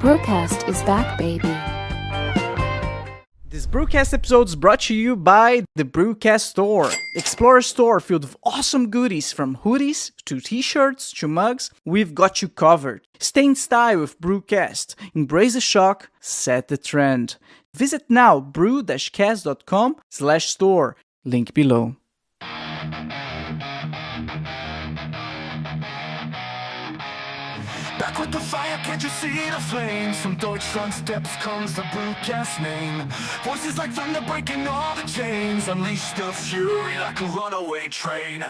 BRUCAST is back, baby. This BRUCAST episode is brought to you by the BRUCAST Store. Explore a store filled with awesome goodies from hoodies to t-shirts to mugs. We've got you covered. Stay in style with BRUCAST. Embrace the shock, set the trend. Visit now brew-cast.com/store. Link below. Back with the fire, can't you see the flames? From Deutschland steps comes the BRUCAST name. Voices like thunder breaking all the chains. Unleash the fury like a runaway train.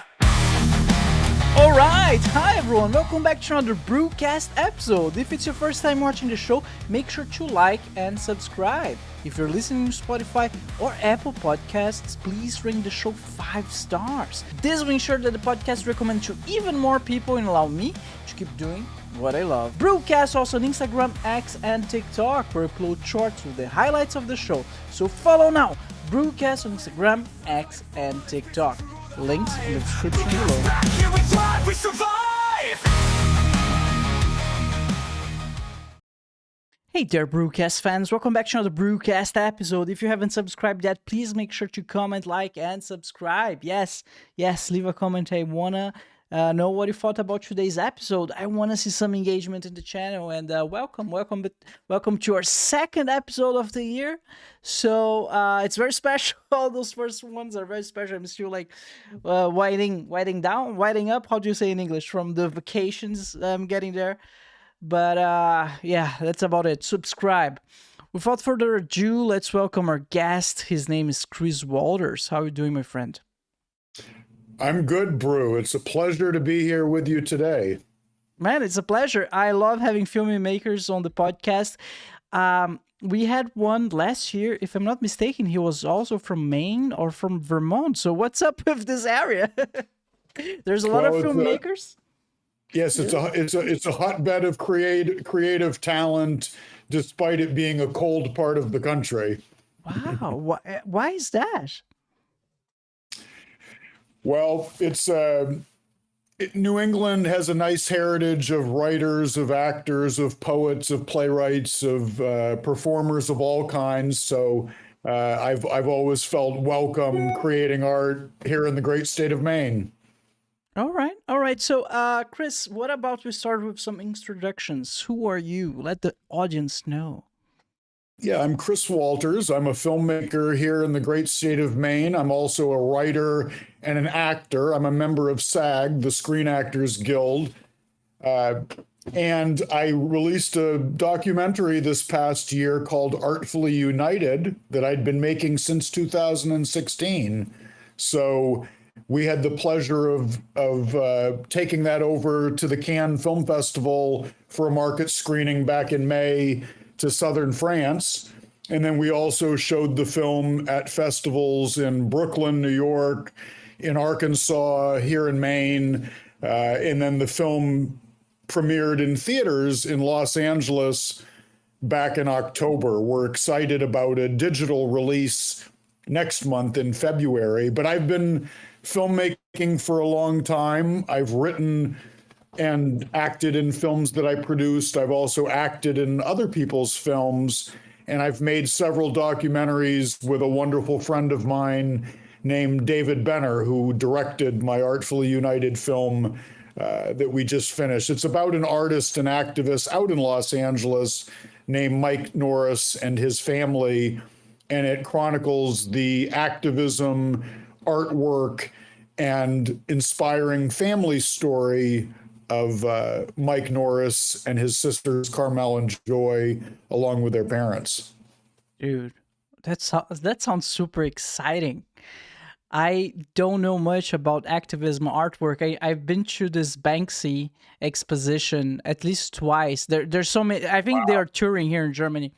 Alright, hi everyone, welcome back to another BRUCAST episode. If it's your first time watching the show, make sure to like and subscribe. If you're listening to Spotify or Apple Podcasts, please rate the show 5 stars. This will ensure that the podcast recommends to even more people and allow me to keep doing what I love. BRUCAST also on Instagram, X, and TikTok, where I upload shorts with the highlights of the show. So follow now, BRUCAST on Instagram, X, and TikTok. Links in the description below. Here we thrive, we survive. Hey there, BRUCAST fans. Welcome back to another BRUCAST episode. If you haven't subscribed yet, please make sure to comment, like, and subscribe. Yes, leave a comment. I wanna know what you thought about today's episode. I wanna see some engagement in the channel, and welcome to our second episode of the year. So it's very special. All those first ones are very special. I'm still like winding up. How do you say in English? From the vacations I'm getting there. But yeah, that's about it. Subscribe. Without further ado, let's welcome our guest. His name is Chris Walters. How are you doing, my friend? I'm good, Brew. It's a pleasure to be here with you today. Man, it's a pleasure. I love having filmmakers on the podcast. We had one last year, if I'm not mistaken. He was also from Maine or from Vermont. So what's up with this area? There's a lot of filmmakers. Yes, it's a hotbed of creative talent, despite it being a cold part of the country. Wow, why is that? Well, New England has a nice heritage of writers, of actors, of poets, of playwrights, of performers of all kinds. So I've always felt welcome creating art here in the great state of Maine. All right. So, Chris, what about we start with some introductions? Who are you? Let the audience know. Yeah, I'm Chris Walters. I'm a filmmaker here in the great state of Maine. I'm also a writer and an actor. I'm a member of SAG, the Screen Actors Guild. And I released a documentary this past year called Artfully United that I'd been making since 2016. So we had the pleasure of taking that over to the Cannes Film Festival for a market screening back in May to southern France. And then we also showed the film at festivals in Brooklyn, New York, in Arkansas, here in Maine. And then the film premiered in theaters in Los Angeles back in October. We're excited about a digital release next month in February. But I've been filmmaking for a long time. I've written and acted in films that I produced. I've also acted in other people's films, and I've made several documentaries with a wonderful friend of mine named David Benner, who directed my Artfully United film that we just finished. It's about an artist and activist out in Los Angeles named Mike Norris and his family, and it chronicles the activism, artwork, and inspiring family story of Mike Norris and his sisters Carmel and Joy, along with their parents. Dude, that sounds super exciting. I don't know much about activism artwork. I've been to this Banksy exposition at least twice. There's so many. I think they are touring here in Germany.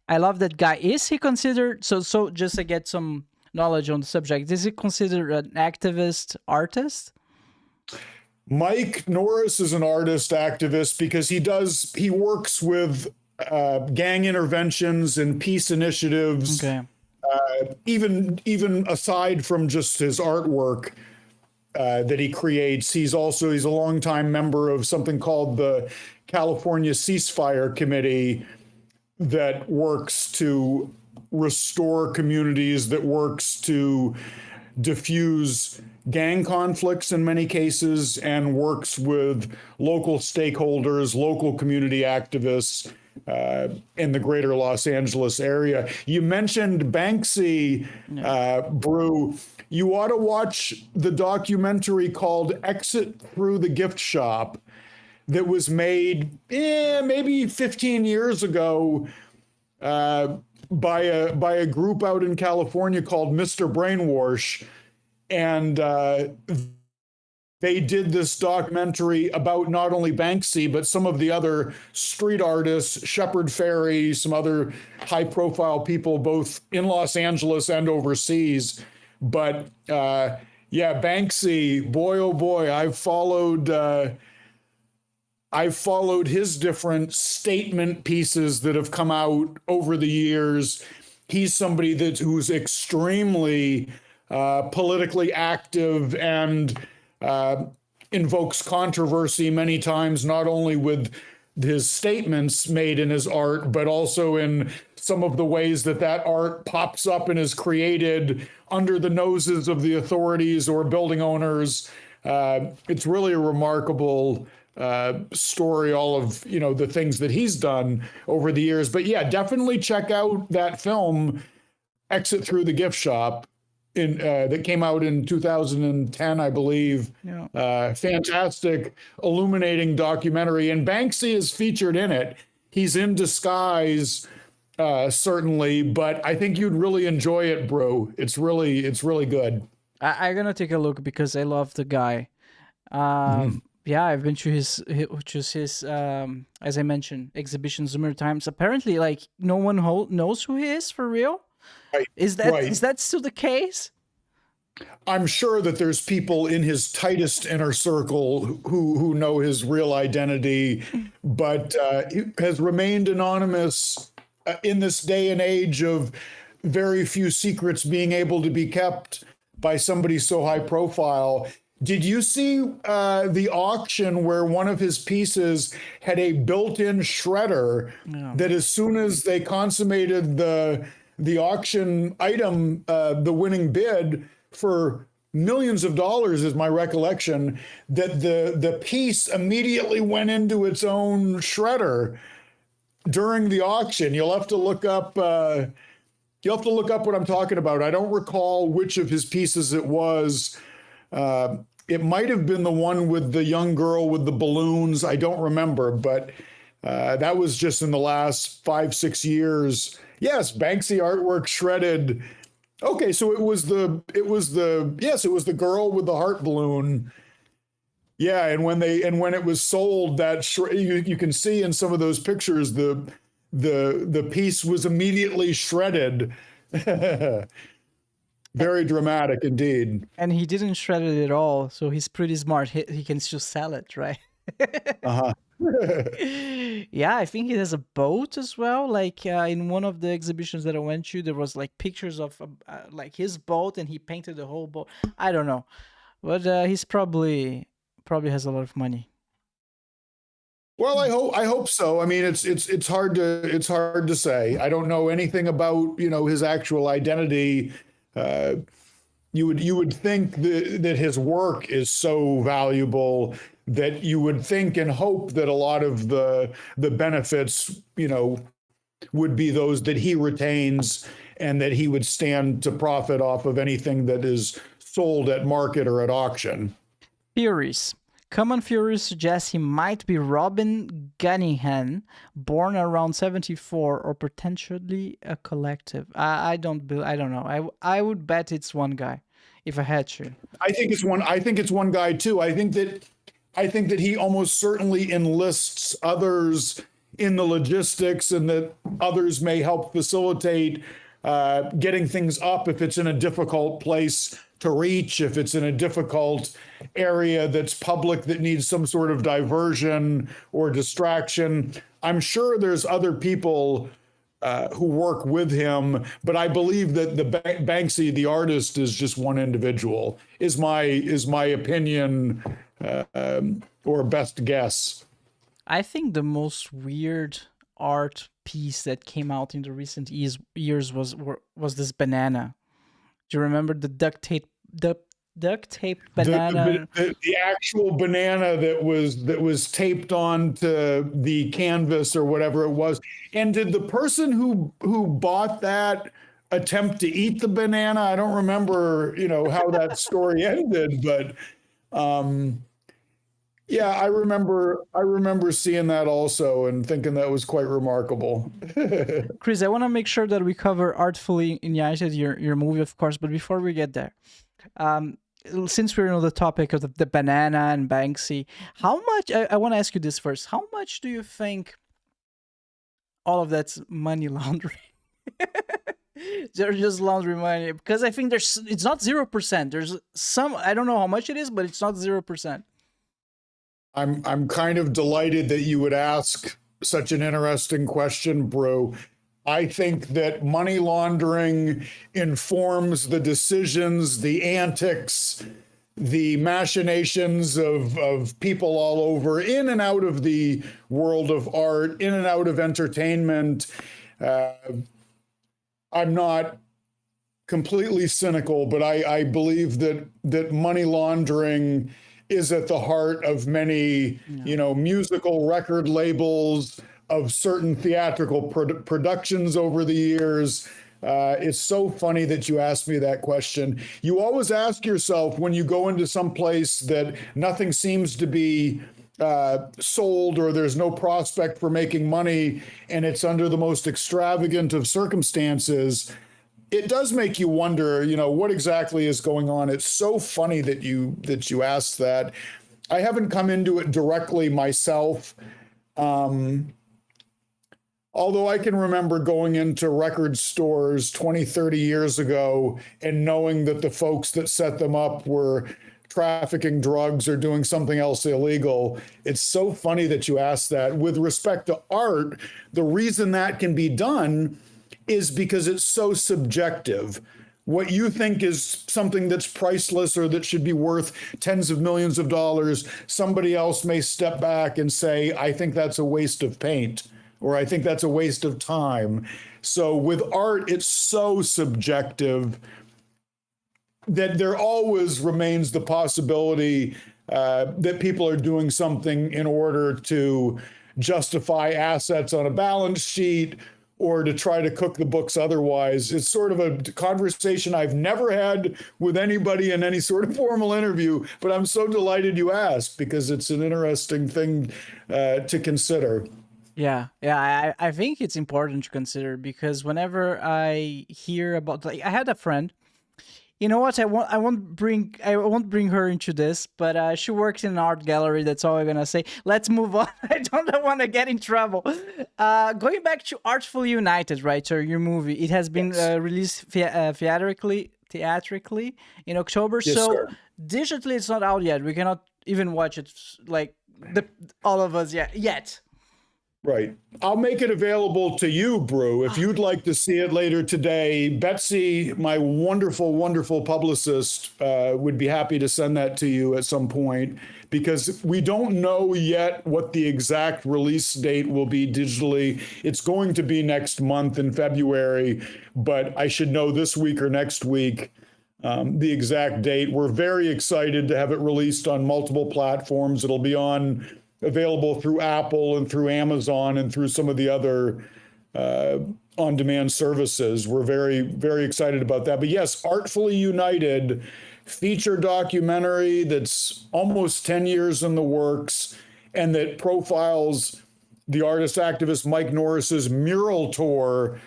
I love that guy. Is he considered, so just to get some knowledge on the subject, is he considered an activist artist? Mike Norris is an artist activist because he works with gang interventions and peace initiatives. Okay. Even aside from just his artwork that he creates, he's a longtime member of something called the California Ceasefire Committee, that works to restore communities, that works to diffuse gang conflicts in many cases, and works with local stakeholders, local community activists in the greater Los Angeles area. You mentioned Banksy, Brew. You ought to watch the documentary called Exit Through the Gift Shop that was made maybe 15 years ago by a group out in California called Mr. Brainwash. And they did this documentary about not only Banksy, but some of the other street artists, Shepard Fairey, some other high profile people, both in Los Angeles and overseas. But yeah, Banksy, boy, oh boy, I've followed his different statement pieces that have come out over the years. He's somebody who's extremely politically active and invokes controversy many times, not only with his statements made in his art, but also in some of the ways that art pops up and is created under the noses of the authorities or building owners. It's really a remarkable story, all of the things that he's done over the years. But yeah, definitely check out that film, Exit Through the Gift Shop, that came out in 2010, I believe. Yeah. Fantastic, illuminating documentary, and Banksy is featured in it. He's in disguise, certainly, but I think you'd really enjoy it, bro. It's really good. I'm gonna take a look because I love the guy. Yeah, I've been to his as I mentioned, exhibitions numerous times. Apparently, like, no one knows who he is for real. Right. Is that still the case? I'm sure that there's people in his tightest inner circle who know his real identity, but he has remained anonymous in this day and age of very few secrets being able to be kept by somebody so high profile. Did you see the auction where one of his pieces had a built-in shredder that as soon as they consummated the auction item, the winning bid for millions of dollars is my recollection, that the piece immediately went into its own shredder during the auction? You'll have to look up what I'm talking about. I don't recall which of his pieces it was. It might have been the one with the young girl with the balloons. I don't remember, but that was just in the last 5-6 years. Yes, Banksy artwork shredded. Okay, so it was the girl with the heart balloon. Yeah, and when it was sold, that you can see in some of those pictures the piece was immediately shredded. Very dramatic indeed. And he didn't shred it at all, so he's pretty smart. He can still sell it, right? Uh-huh. Yeah, I think he has a boat as well. Like in one of the exhibitions that I went to, there was like pictures of like his boat, and he painted the whole boat. I don't know, but he's probably has a lot of money. Well, I hope so. I mean, it's hard to say. I don't know anything about his actual identity. You would think that his work is so valuable that you would think and hope that a lot of the benefits, would be those that he retains, and that he would stand to profit off of anything that is sold at market or at auction. Theories. Common theories suggest he might be Robin Gunningham, born around 74, or potentially a collective. I don't know. I would bet it's one guy, if I had to. I think it's one guy too. I think that he almost certainly enlists others in the logistics, and that others may help facilitate getting things up if it's in a difficult place to reach, if it's in a difficult area that's public that needs some sort of diversion or distraction. I'm sure there's other people who work with him, but I believe that the Banksy, the artist, is just one individual, is my opinion, or best guess. I think the most weird art piece that came out in the recent years was this banana. Do you remember the duct tape banana? The actual banana that was taped onto the canvas or whatever it was. And did the person who bought that attempt to eat the banana? I don't remember, how that story ended, but yeah, I remember seeing that also and thinking that was quite remarkable. Chris, I want to make sure that we cover Artfully United, your movie, of course. But before we get there, since we're on the topic of the banana and Banksy, how much? I want to ask you this first. How much do you think all of that's money laundering? They're just laundering money, because I think it's not 0%. There's some, I don't know how much it is, but it's not 0%. I'm kind of delighted that you would ask such an interesting question, Brew. I think that money laundering informs the decisions, the antics, the machinations of people all over, in and out of the world of art, in and out of entertainment. I'm not completely cynical, but I believe that money laundering is at the heart of many, musical record labels, of certain theatrical productions over the years. It's so funny that you asked me that question. You always ask yourself, when you go into some place that nothing seems to be sold, or there's no prospect for making money, and it's under the most extravagant of circumstances, it does make you wonder, what exactly is going on. It's so funny that you asked that. I haven't come into it directly myself. Although I can remember going into record stores 20, 30 years ago and knowing that the folks that set them up were trafficking drugs or doing something else illegal. It's so funny that you asked that. With respect to art, the reason that can be done is because it's so subjective. What you think is something that's priceless or that should be worth tens of millions of dollars, somebody else may step back and say, I think that's a waste of paint, or I think that's a waste of time. So with art, it's so subjective that there always remains the possibility that people are doing something in order to justify assets on a balance sheet, or to try to cook the books otherwise. It's sort of a conversation I've never had with anybody in any sort of formal interview, but I'm so delighted you asked, because it's an interesting thing to consider. Yeah, I think it's important to consider, because whenever I hear about, I had a friend, you know what, I won't bring her into this, but she works in an art gallery. That's all I'm gonna say. Let's move on. I don't want to get in trouble. Going back to Artfully United, right? So your movie, it has been released theatrically in October. Yes, so sir. Digitally, it's not out yet. We cannot even watch it, like all of us yet. Right. I'll make it available to you, Brew, if you'd like to see it later today. Betsy, my wonderful, wonderful publicist, would be happy to send that to you at some point, because we don't know yet what the exact release date will be digitally. It's going to be next month in February, but I should know this week or next week the exact date. We're very excited to have it released on multiple platforms. It'll be available through Apple and through Amazon and through some of the other on-demand services. We're very, very excited about that. But yes, Artfully United, feature documentary that's almost 10 years in the works, and that profiles the artist activist Mike Norris's mural tour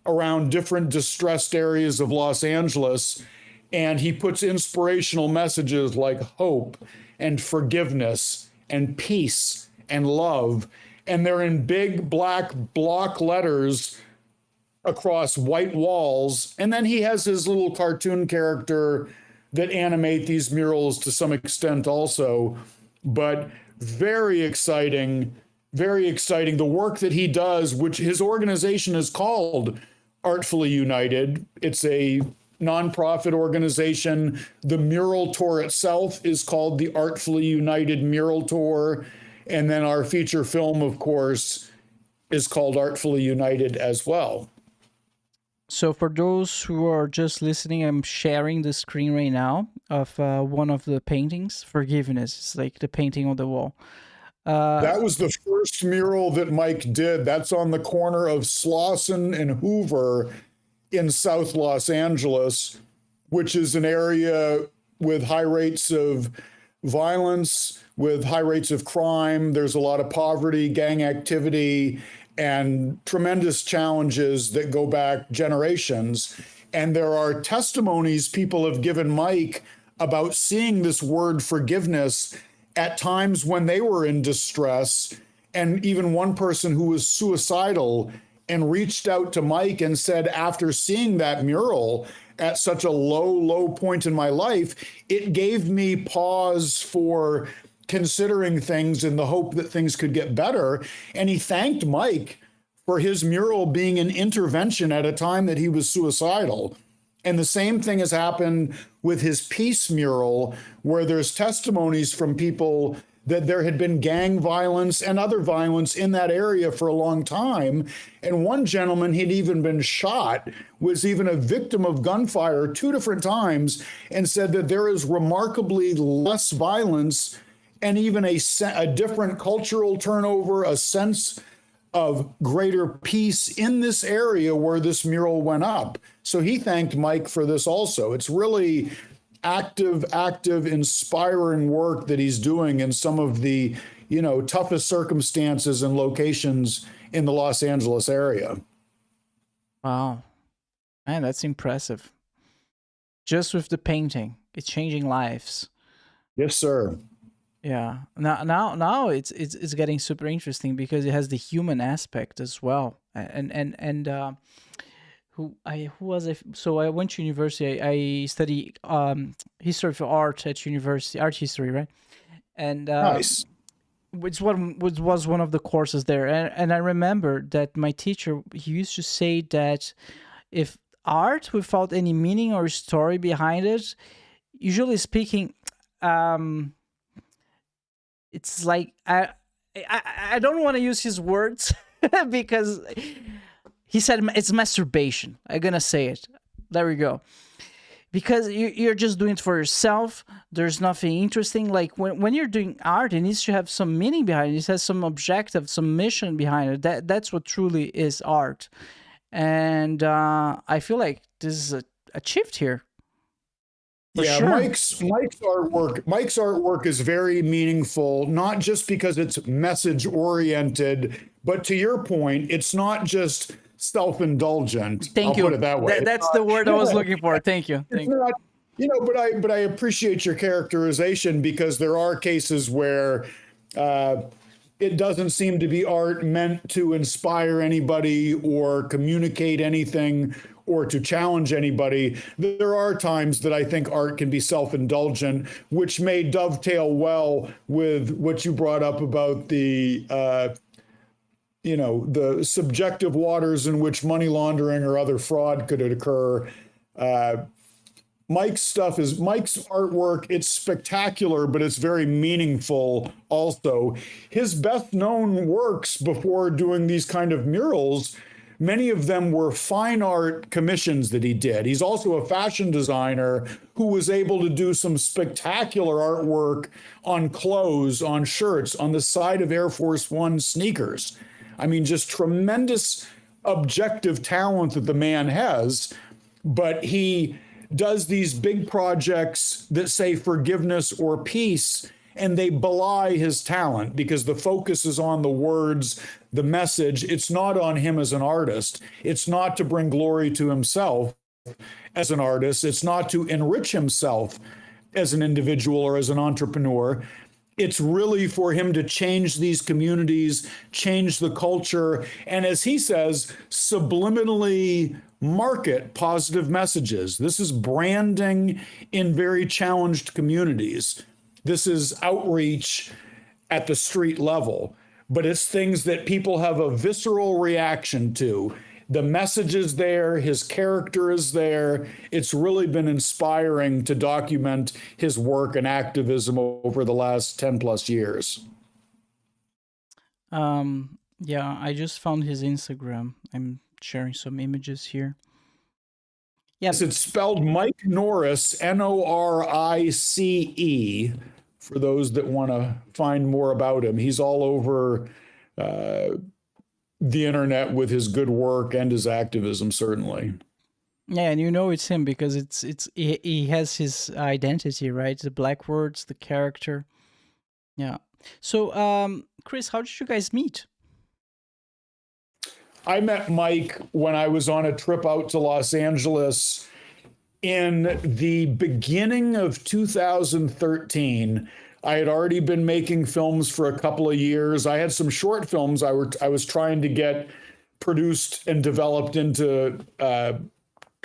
around different distressed areas of Los Angeles. And he puts inspirational messages like hope and forgiveness and peace and love, and they're in big black block letters across white walls. And then he has his little cartoon character that animate these murals to some extent also. But very exciting, very exciting. The work that he does, which his organization is called Artfully United. It's a nonprofit organization. The mural tour itself is called the Artfully United Mural Tour. And then our feature film, of course, is called Artfully United as well. So for those who are just listening, I'm sharing the screen right now of one of the paintings, Forgiveness. It's like the painting on the wall. That was the first mural that Mike did. That's on the corner of Slauson and Hoover in South Los Angeles, which is an area with high rates of violence, with high rates of crime. There's a lot of poverty, gang activity, and tremendous challenges that go back generations. And there are testimonies people have given Mike about seeing this word forgiveness at times when they were in distress. And even one person who was suicidal and reached out to Mike and said, after seeing that mural at such a low point in my life, it gave me pause for considering things in the hope that things could get better. And he thanked Mike for his mural being an intervention at a time that he was suicidal. And the same thing has happened with his peace mural, where there's testimonies from people that there had been gang violence and other violence in that area for a long time. And one gentleman had even been shot, was even a victim of gunfire 2 different times, and said that there is remarkably less violence and even a different cultural turnover, a sense of greater peace in this area where this mural went up. So he thanked Mike for this also. It's really active, inspiring work that he's doing in some of the, toughest circumstances and locations in the Los Angeles area. Wow. Man, that's impressive. Just with the painting, it's changing lives. Yes, sir. Yeah. Now it's getting super interesting because it has the human aspect as well. And who was I? So I went to university. I study history of art at university, art history, right? And Nice. which was one of the courses there. And I remember that my teacher, he used to say that if art without any meaning or story behind it, usually speaking, it's like I don't want to use his words because he said it's masturbation. I'm gonna say it. There we go. Because you're just doing it for yourself. There's nothing interesting. Like when you're doing art, it needs to have some meaning behind it. It has some objective, some mission behind it. That's what truly is art. And I feel like this is a shift here. Yeah, sure. Mike's artwork is very meaningful, not just because it's message oriented, but to your point, it's not just self-indulgent. Thank you. Put it that way. That's the word I was looking for. Thank you. Thank you. Not, but I appreciate your characterization, because there are cases where it doesn't seem to be art meant to inspire anybody or communicate anything or to challenge anybody. There are times that I think art can be self-indulgent, which may dovetail well with what you brought up about the the subjective waters in which money laundering or other fraud could occur. Mike's artwork, it's spectacular, but it's very meaningful also. His best known works before doing these kind of murals, many of them were fine art commissions that he did. He's also a fashion designer who was able to do some spectacular artwork on clothes, on shirts, on the side of Air Force One sneakers. I mean, just tremendous objective talent that the man has, but he does these big projects that say forgiveness or peace, and they belie his talent because the focus is on the words, the message. It's not on him as an artist. It's not to bring glory to himself as an artist. It's not to enrich himself as an individual or as an entrepreneur. It's really for him to change these communities, change the culture, and as he says, subliminally market positive messages. This is branding in very challenged communities. This is outreach at the street level, but it's things that people have a visceral reaction to. The message is there, his character is there. It's really been inspiring to document his work and activism over the last 10 plus years. Yeah, I just found his Instagram. I'm sharing some images here. Yes, it's spelled Mike Norris, Norice, for those that want to find more about him. He's all over the internet with his good work and his activism, certainly. Yeah, and you know it's him because he has his identity, right? The black words, the character. Yeah. So, Chris, how did you guys meet? I met Mike when I was on a trip out to Los Angeles in the beginning of 2013. I had already been making films for a couple of years. I had some short films I was trying to get produced and developed into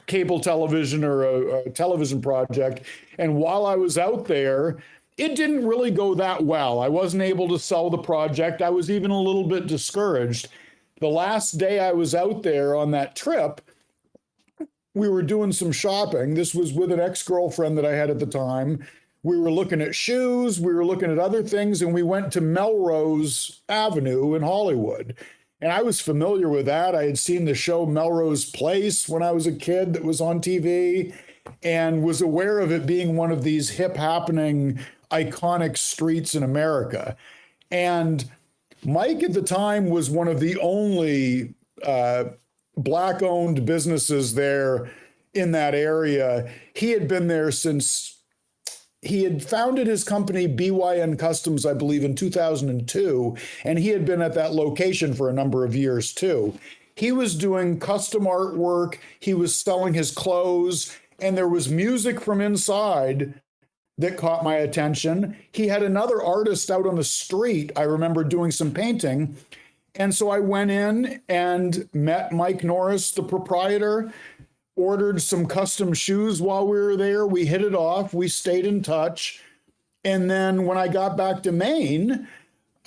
cable television or a television project. And while I was out there, it didn't really go that well. I wasn't able to sell the project. I was even a little bit discouraged. The last day I was out there on that trip, we were doing some shopping. This was with an ex-girlfriend that I had at the time. We were looking at shoes, we were looking at other things, and we went to Melrose Avenue in Hollywood. And I was familiar with that. I had seen the show Melrose Place when I was a kid that was on TV, and was aware of it being one of these hip happening, iconic streets in America. And Mike at the time was one of the only Black-owned businesses there in that area. He had been there since he had founded his company BYN Customs, I believe, in 2002, and he had been at that location for a number of years too. He was doing custom artwork, he was selling his clothes, and there was music from inside that caught my attention. He had another artist out on the street, I remember, doing some painting. And so I went in and met Mike Norris, the proprietor, ordered some custom shoes while we were there. We hit it off. We stayed in touch. And then when I got back to Maine,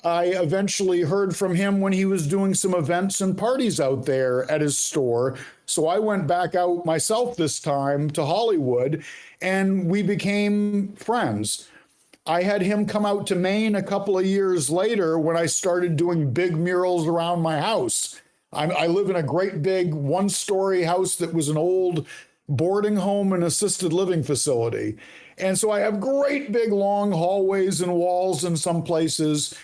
I eventually heard from him when he was doing some events and parties out there at his store. So I went back out myself this time to Hollywood, and we became friends. I had him come out to Maine a couple of years later when I started doing big murals around my house. I live in a great big one-story house that was an old boarding home and assisted living facility. And so I have great big long hallways and walls in some places,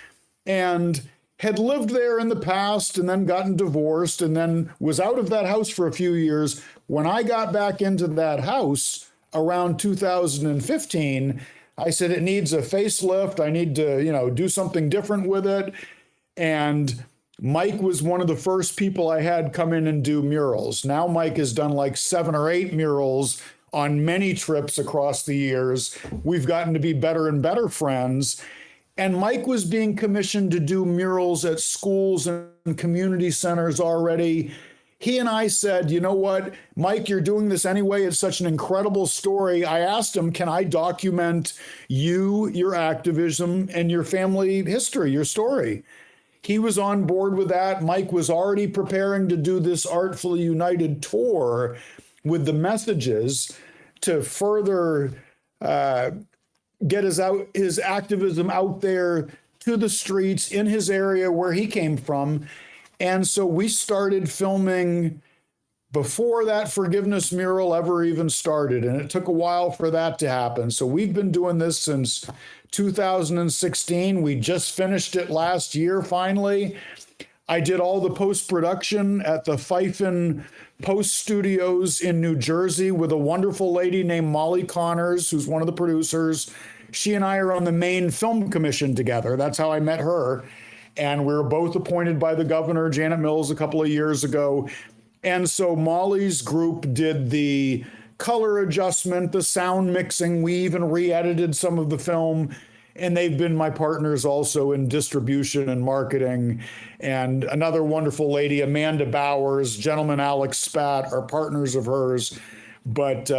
and had lived there in the past and then gotten divorced and then was out of that house for a few years. When I got back into that house around 2015, I said, it needs a facelift. I need to, do something different with it. And Mike was one of the first people I had come in and do murals. Now Mike has done like 7 or 8 murals on many trips across the years. We've gotten to be better and better friends. And Mike was being commissioned to do murals at schools and community centers already. He and I said, you know what, Mike, you're doing this anyway. It's such an incredible story. I asked him, can I document you, your activism, and your family history, your story? He was on board with that. Mike was already preparing to do this Artfully United tour with the messages to further get his activism out there to the streets in his area where he came from. And so we started filming before that forgiveness mural ever even started. And it took a while for that to happen. So we've been doing this since 2016. We just finished it last year, finally. I did all the post-production at the Pfeiffer Post Studios in New Jersey with a wonderful lady named Molly Connors, who's one of the producers. She and I are on the Maine Film Commission together. That's how I met her. And we were both appointed by the governor, Janet Mills, a couple of years ago. And so Molly's group did the color adjustment, the sound mixing. We even re-edited some of the film. And they've been my partners also in distribution and marketing. And another wonderful lady, Amanda Bowers, gentleman Alex Spat, are partners of hers. But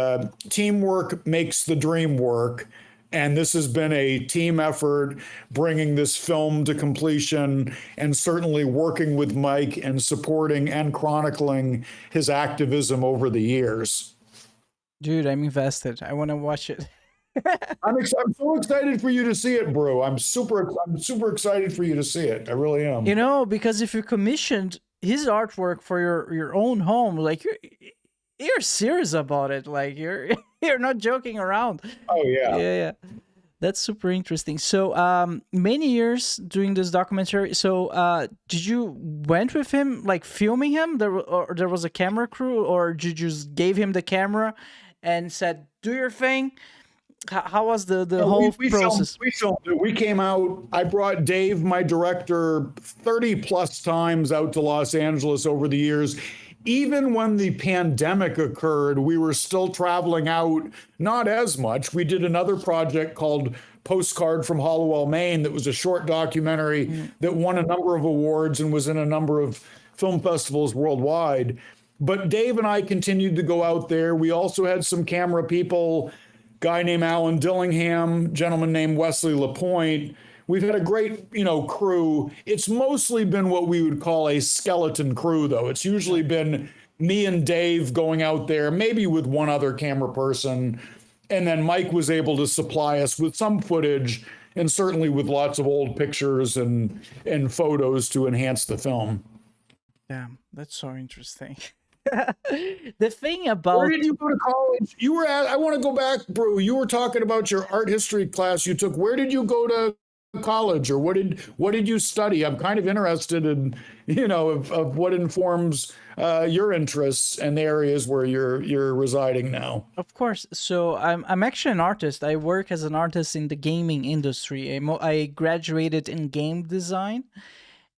teamwork makes the dream work. And this has been a team effort, bringing this film to completion, and certainly working with Mike and supporting and chronicling his activism over the years. Dude, I'm invested. I want to watch it. I'm so excited for you to see it, Brew. I'm super excited for you to see it. I really am. You know, because if you commissioned his artwork for your own home, like you're serious about it. Like you're you're not joking around. Oh yeah. Yeah. That's super interesting. So, many years doing this documentary. So, did you went with him, like filming him? Or there was a camera crew, or did you just gave him the camera and said, "Do your thing"? How was the whole process? We filmed it. We came out. I brought Dave, my director, 30 plus times out to Los Angeles over the years. Even when the pandemic occurred, we were still traveling out, not as much. We did another project called Postcard from Hollowell, Maine, that was a short documentary that won a number of awards and was in a number of film festivals worldwide. But Dave and I continued to go out there. We also had some camera people, guy named Alan Dillingham, gentleman named Wesley LaPointe. We've had a great, crew. It's mostly been what we would call a skeleton crew, though. It's usually been me and Dave going out there, maybe with one other camera person. And then Mike was able to supply us with some footage and certainly with lots of old pictures and photos to enhance the film. Damn, that's so interesting. The thing about where did you go to college? I want to go back, Brew. You were talking about your art history class you took. Where did you go to college, or what did you study? I'm kind of interested in, of what informs your interests and the areas where you're residing now. Of course. So I'm actually an artist. I work as an artist in the gaming industry. I graduated in game design,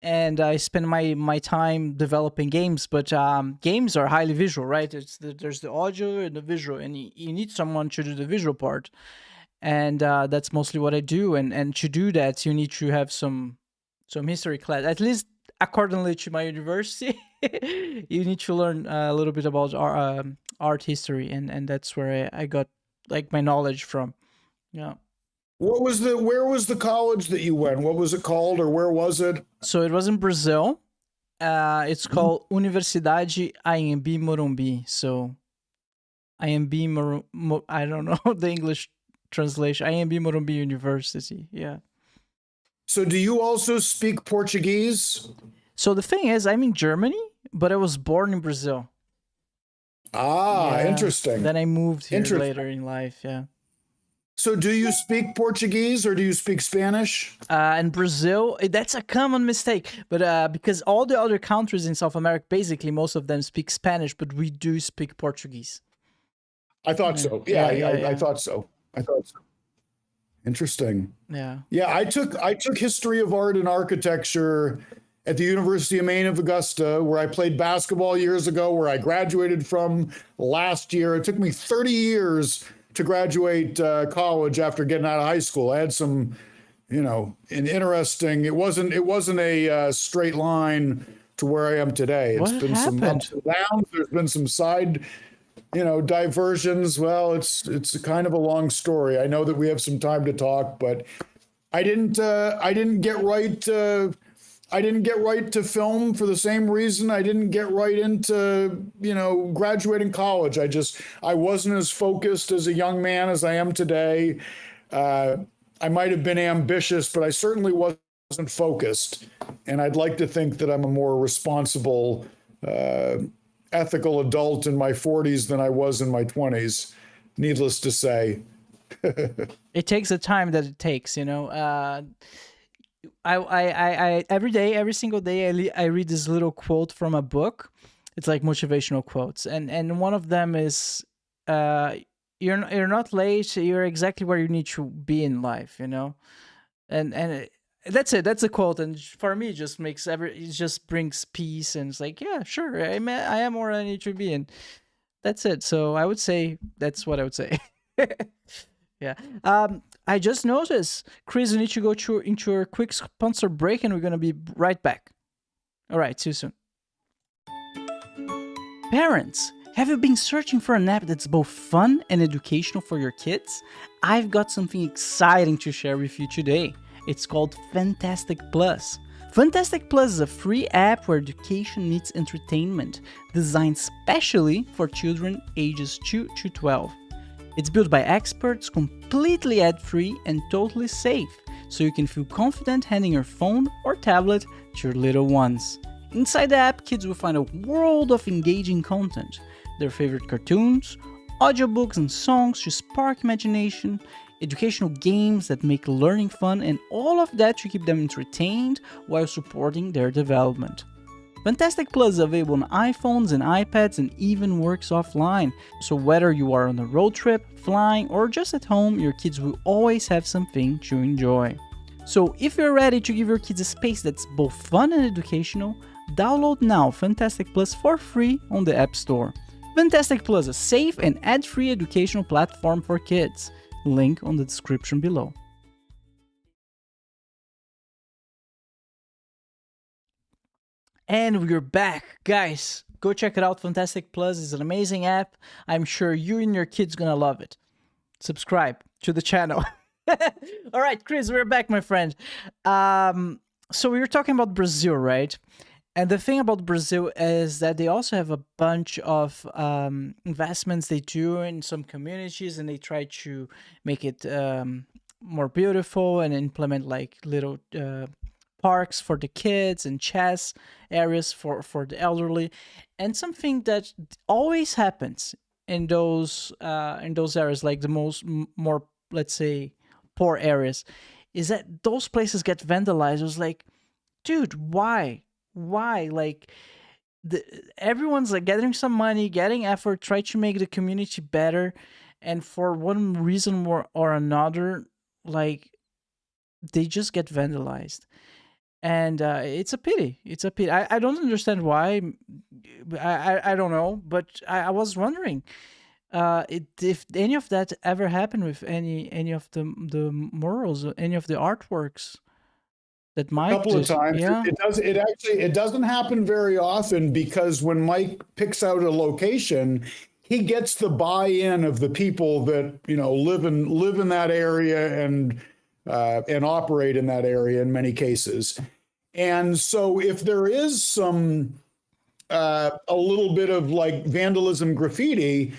and I spend my time developing games. But games are highly visual, right? There's the audio and the visual, and you need someone to do the visual part. And that's mostly what I do. And to do that, you need to have some history class, at least accordingly to my university. You need to learn a little bit about art history, and that's where I got like my knowledge from. Yeah. Where was the college that you went? What was it called, or where was it? So it was in Brazil. It's called Universidade AMB Morumbi. So AMB I don't know the English translation. AMB Morumbi University. Yeah. So do you also speak Portuguese? So the thing is, I'm in Germany, but I was born in Brazil. Yeah. Interesting. Then I moved here later in life. Yeah. So do you speak Portuguese or do you speak Spanish? In Brazil, that's a common mistake. But because all the other countries in South America, basically most of them speak Spanish, but we do speak Portuguese. I thought so. Yeah, I thought so. Interesting. Yeah. Yeah, I took history of art and architecture at the University of Maine of Augusta, where I played basketball years ago, where I graduated from last year. It took me 30 years to graduate college after getting out of high school. I had some, an interesting. It wasn't a straight line to where I am today. It's been some ups and downs. There's been some side, diversions. Well, it's kind of a long story. I know that we have some time to talk, but I didn't get right. I didn't get right to film for the same reason I didn't get right into, graduating college. I wasn't as focused as a young man as I am today. I might have been ambitious, but I certainly wasn't focused. And I'd like to think that I'm a more responsible, ethical adult in my 40s than I was in my 20s, needless to say. It takes the time that it takes, I every single day I read this little quote from a book. It's like motivational quotes, and one of them is, "You're not late. You're exactly where you need to be in life." That's it. That's a quote, and for me, it just brings peace, and it's like, yeah, sure, I am where I need to be, and that's it. So I would say that's what I would say. Yeah. I just noticed, Chris, we need to go into a quick sponsor break, and we're going to be right back. All right, see you soon. Parents, have you been searching for an app that's both fun and educational for your kids? I've got something exciting to share with you today. It's called FunTastic Plus. FunTastic Plus is a free app where education meets entertainment, designed specially for children ages 2 to 12. It's built by experts, completely ad-free and totally safe, so you can feel confident handing your phone or tablet to your little ones. Inside the app, kids will find a world of engaging content, their favorite cartoons, audiobooks and songs to spark imagination, educational games that make learning fun, and all of that to keep them entertained while supporting their development. FunTastic Plus is available on iPhones and iPads and even works offline, so whether you are on a road trip, flying, or just at home, your kids will always have something to enjoy. So if you're ready to give your kids a space that's both fun and educational, download now FunTastic Plus for free on the App Store. FunTastic Plus, a safe and ad-free educational platform for kids. Link on the description below. And we're back, guys. Go check it out. FunTastic Plus is an amazing app. I'm sure you and your kids gonna love it. Subscribe to the channel. All right, Chris, we're back, my friend. So we were talking about Brazil, right? And the thing about Brazil is that they also have a bunch of investments they do in some communities, and they try to make it more beautiful and implement like little parks for the kids and chess areas for the elderly. And something that always happens in those areas, like the more, let's say, poor areas, is that those places get vandalized. It was like, dude, why? Like, everyone's like gathering some money, getting effort, try to make the community better, and for one reason or another, like, they just get vandalized. And it's a pity. It's a pity. I don't understand why. I don't know, but I was wondering if any of that ever happened with any of the murals, any of the artworks that Mike A couple of did. times. Yeah. It doesn't happen very often, because when Mike picks out a location, he gets the buy-in of the people that, you know, live in that area and operate in that area in many cases. And so if there is some a little bit of like vandalism, graffiti,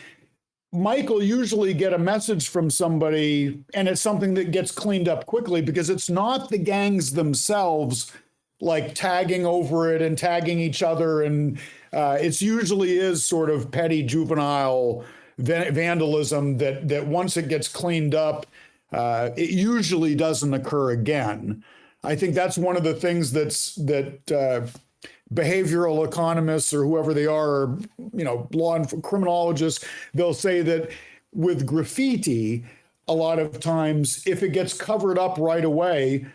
Mike will usually get a message from somebody, and it's something that gets cleaned up quickly, because it's not the gangs themselves like tagging over it and tagging each other. And it's usually is sort of petty juvenile vandalism that once it gets cleaned up, it usually doesn't occur again. I think that's one of the things that behavioral economists or whoever they are, you know, criminologists, they'll say that with graffiti, a lot of times, if it gets covered up right away,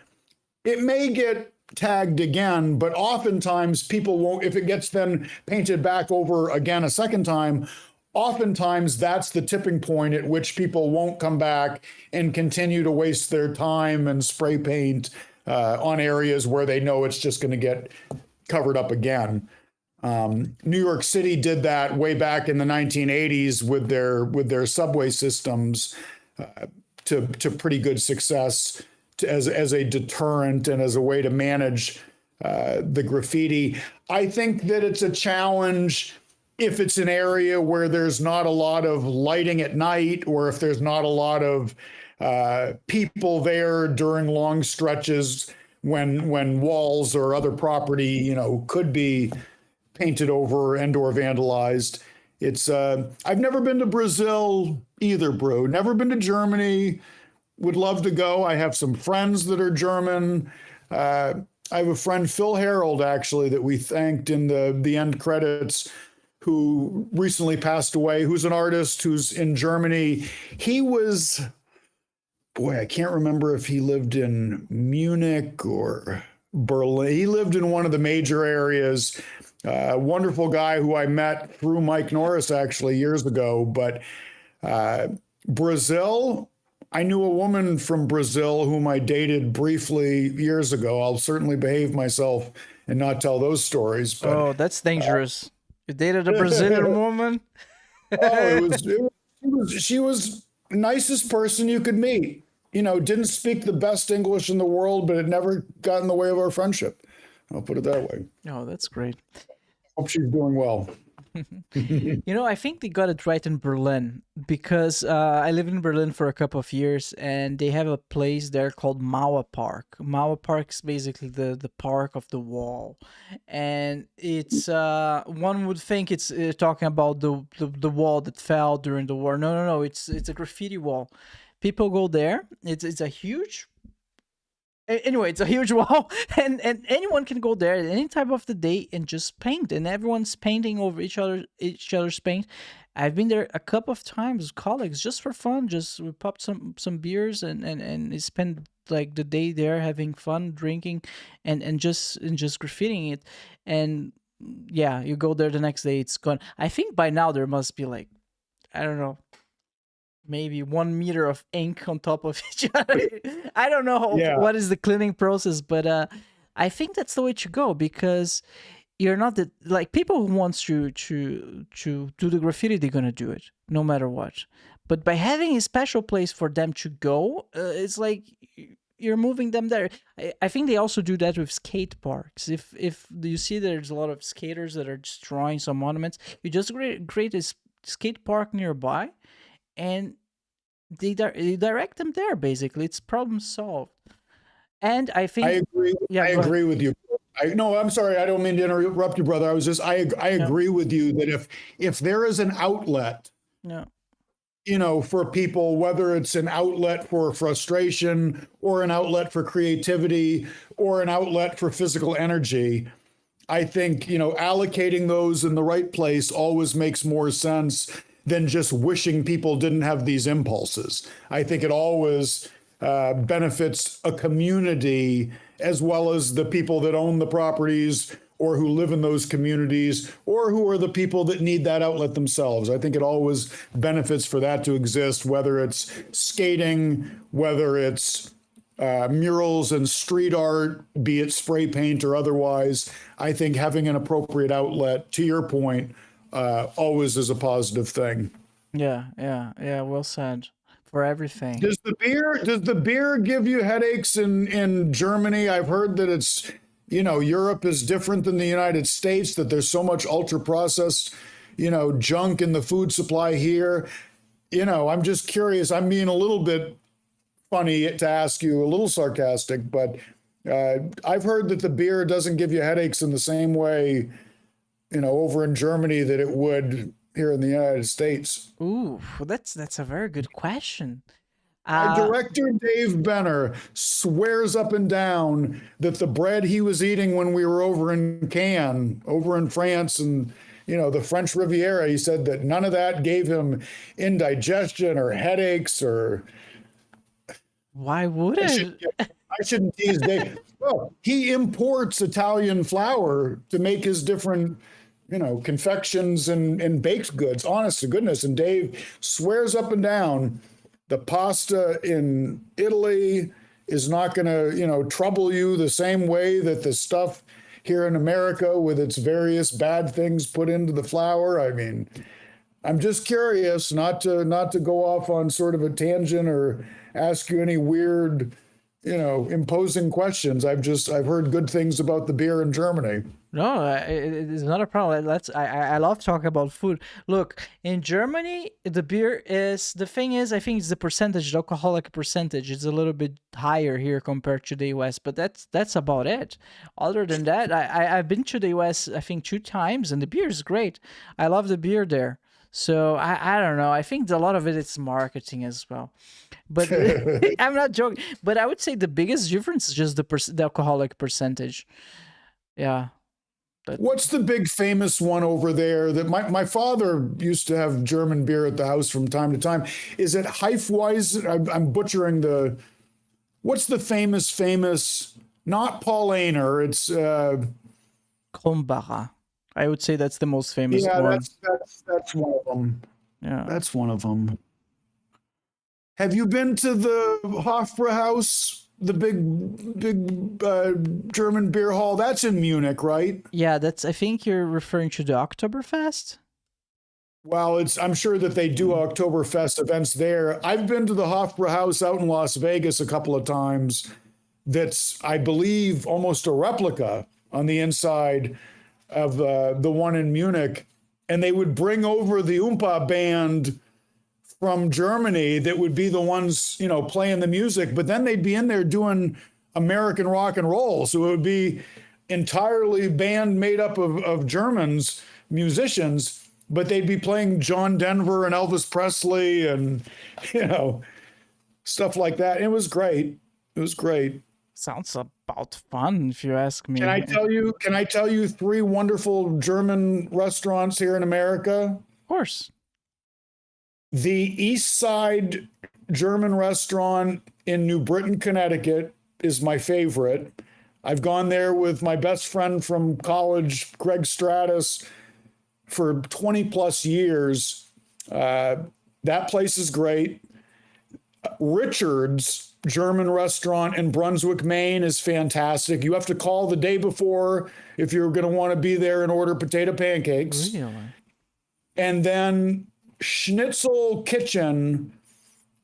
it may get tagged again, but oftentimes people won't. If it gets then painted back over again a second time, oftentimes that's the tipping point at which people won't come back and continue to waste their time and spray paint on areas where they know it's just going to get covered up again. New York City did that way back in the 1980s with their subway systems to pretty good success as a deterrent and as a way to manage the graffiti. I think that it's a challenge if it's an area where there's not a lot of lighting at night, or if there's not a lot of people there during long stretches when walls or other property, you know, could be painted over and or vandalized. It's I've never been to Brazil either, bro. Never been to Germany. Would love to go. I have some friends that are German. I have a friend, Phil Harold, actually, that we thanked in the end credits, who recently passed away, who's an artist who's in Germany. He was, boy, I can't remember if he lived in Munich or Berlin. He lived in one of the major areas. Wonderful guy who I met through Mike Norris, actually, years ago. But Brazil, I knew a woman from Brazil whom I dated briefly years ago. I'll certainly behave myself and not tell those stories. But, oh, that's dangerous. You dated a Brazilian woman? She was the nicest person you could meet. You know, didn't speak the best English in the world, but it never got in the way of our friendship. I'll put it that way. Oh, that's great. Hope she's doing well. You know, I think they got it right in Berlin because I lived in Berlin for a couple of years, and they have a place there called Mauer Park. Mauer Park is basically the park of the wall, and it's one would think it's talking about the wall that fell during the war. No, no, no. It's a graffiti wall. People go there. It's a huge anyway, it's a huge wall, and anyone can go there at any time of the day and just paint, and everyone's painting over each other's paint. I've been there a couple of times with colleagues just for fun. Just we popped some beers and spend like the day there having fun drinking and just graffitiing it. And yeah, you go there the next day, it's gone. I think by now there must be like, I don't know, maybe 1 meter of ink on top of each other. I don't know Yeah. what is the cleaning process, but I think that's the way to go, because you're not the like people who wants to do the graffiti, they're gonna do it no matter what. But by having a special place for them to go, it's like you're moving them there. I think they also do that with skate parks. If you see there's a lot of skaters that are destroying some monuments, you just create a skate park nearby, and they direct them there. Basically, it's problem solved. And I think I agree. Yeah, I go ahead. agree with you. No, I'm sorry. I don't mean to interrupt you, brother. I agree with you that if there is an outlet, No. for people, whether it's an outlet for frustration or an outlet for creativity or an outlet for physical energy, I think, allocating those in the right place always makes more sense than just wishing people didn't have these impulses. I think it always benefits a community as well as the people that own the properties or who live in those communities or who are the people that need that outlet themselves. I think it always benefits for that to exist, whether it's skating, whether it's murals and street art, be it spray paint or otherwise. I think having an appropriate outlet, to your point, always is a positive thing. Yeah, well said. For everything. Does the beer give you headaches in Germany? I've heard that it's, Europe is different than the United States, that there's so much ultra processed, junk in the food supply here. I'm just curious. I'm being a little bit funny to ask you, a little sarcastic, but I've heard that the beer doesn't give you headaches in the same way, over in Germany that it would here in the United States. Ooh, that's a very good question. Our director Dave Benner swears up and down that the bread he was eating when we were over in Cannes, over in France, and the French Riviera, he said that none of that gave him indigestion or headaches or. Why would it? I shouldn't tease Dave. Well, he imports Italian flour to make his different, confections and baked goods, honest to goodness. And Dave swears up and down the pasta in Italy is not going to, trouble you the same way that the stuff here in America with its various bad things put into the flour. I mean, I'm just curious, not to go off on sort of a tangent or ask you any weird, imposing questions. I've heard good things about the beer in Germany. No, it's not a problem. I love talking about food. Look, in Germany, the beer is, the thing is, I think it's the percentage, the alcoholic percentage is a little bit higher here compared to the US, but that's about it. Other than that, I've been to the US, I think 2 times, and the beer is great. I love the beer there. So I don't know. I think a lot of it is marketing as well. But I'm not joking. But I would say the biggest difference is just the alcoholic percentage. Yeah. What's the big famous one over there that my father used to have German beer at the house from time to time? Is it Hefeweizen? I'm butchering what's the famous, not Paulaner, it's Kronbacher. I would say that's the most famous one. That's one of them. Yeah. That's one of them. Have you been to the Hofbrauhaus? The big German beer hall, that's in Munich, right? Yeah, I think you're referring to the Oktoberfest. Well, I'm sure that they do Oktoberfest events there. I've been to the Hofbrauhaus out in Las Vegas a couple of times. That's, I believe, almost a replica on the inside of the one in Munich. and they would bring over the Oompa band from Germany that would be the ones, you know, playing the music, but then they'd be in there doing American rock and roll. So it would be entirely band made up of Germans, musicians, but they'd be playing John Denver and Elvis Presley and, you know, stuff like that. It was great. It was great. Sounds about fun, if you ask me. Can I tell you 3 wonderful German restaurants here in America? Of course. The East Side German restaurant in New Britain, Connecticut is my favorite. I've gone there with my best friend from college, Greg Stratus, for 20 plus years. That place is great. Richard's German restaurant in Brunswick, Maine is fantastic. You have to call the day before if you're going to want to be there and order potato pancakes. Really? And then Schnitzel Kitchen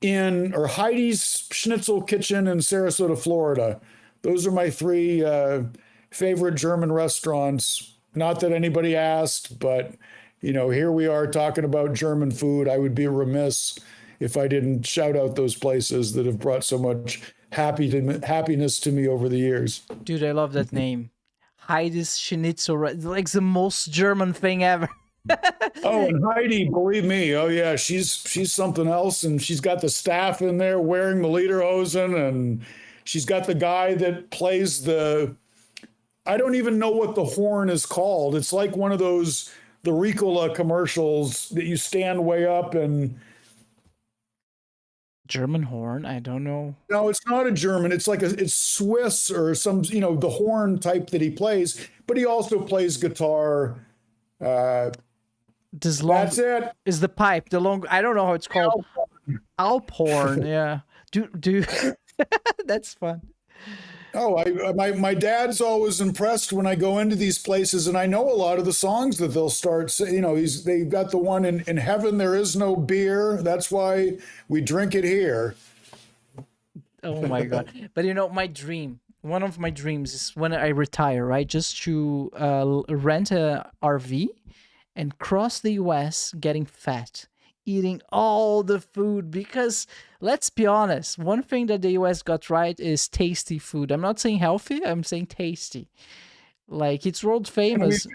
or Heidi's Schnitzel Kitchen in Sarasota, Florida. Those are my 3 favorite German restaurants. Not that anybody asked, but, you know, here we are talking about German food. I would be remiss if I didn't shout out those places that have brought so much happiness to me over the years. Dude, I love that name. Heidi's Schnitzel. It's like the most German thing ever. Oh, and Heidi, believe me, oh yeah, she's something else, and she's got the staff in there wearing the lederhosen, and she's got the guy that plays I don't even know what the horn is called. It's like one of those the Ricola commercials that you stand way up and. German horn? I don't know. No, it's not a German. It's like it's Swiss or some, you know, the horn type that he plays, but he also plays guitar. That's it. Is the pipe, the long, I don't know how it's called. Alphorn, yeah. Do that's fun. Oh, my dad's always impressed when I go into these places, and I know a lot of the songs that they'll start. You know, they've got the one in heaven there is no beer. That's why we drink it here. Oh my god! But you know, one of my dreams is when I retire, right? Just to rent a RV and cross the US, getting fat, eating all the food, because let's be honest, one thing that the US got right is tasty food. I'm not saying healthy, I'm saying tasty. Like, it's world famous.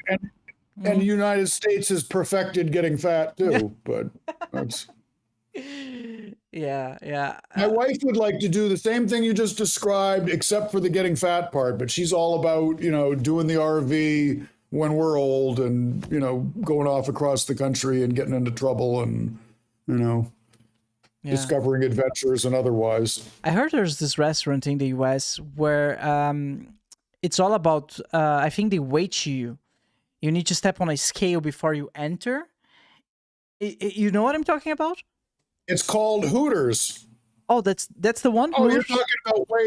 And the United States has perfected getting fat too, but that's... Yeah. My wife would like to do the same thing you just described, except for the getting fat part, but she's all about, you know, doing the RV when we're old and, you know, going off across the country and getting into trouble and, you know, discovering adventures and otherwise. I heard there's this restaurant in the US where it's all about, I think they weight you. You need to step on a scale before you enter. You know what I'm talking about? It's called Hooters. Oh, that's the one? Oh, Hooters?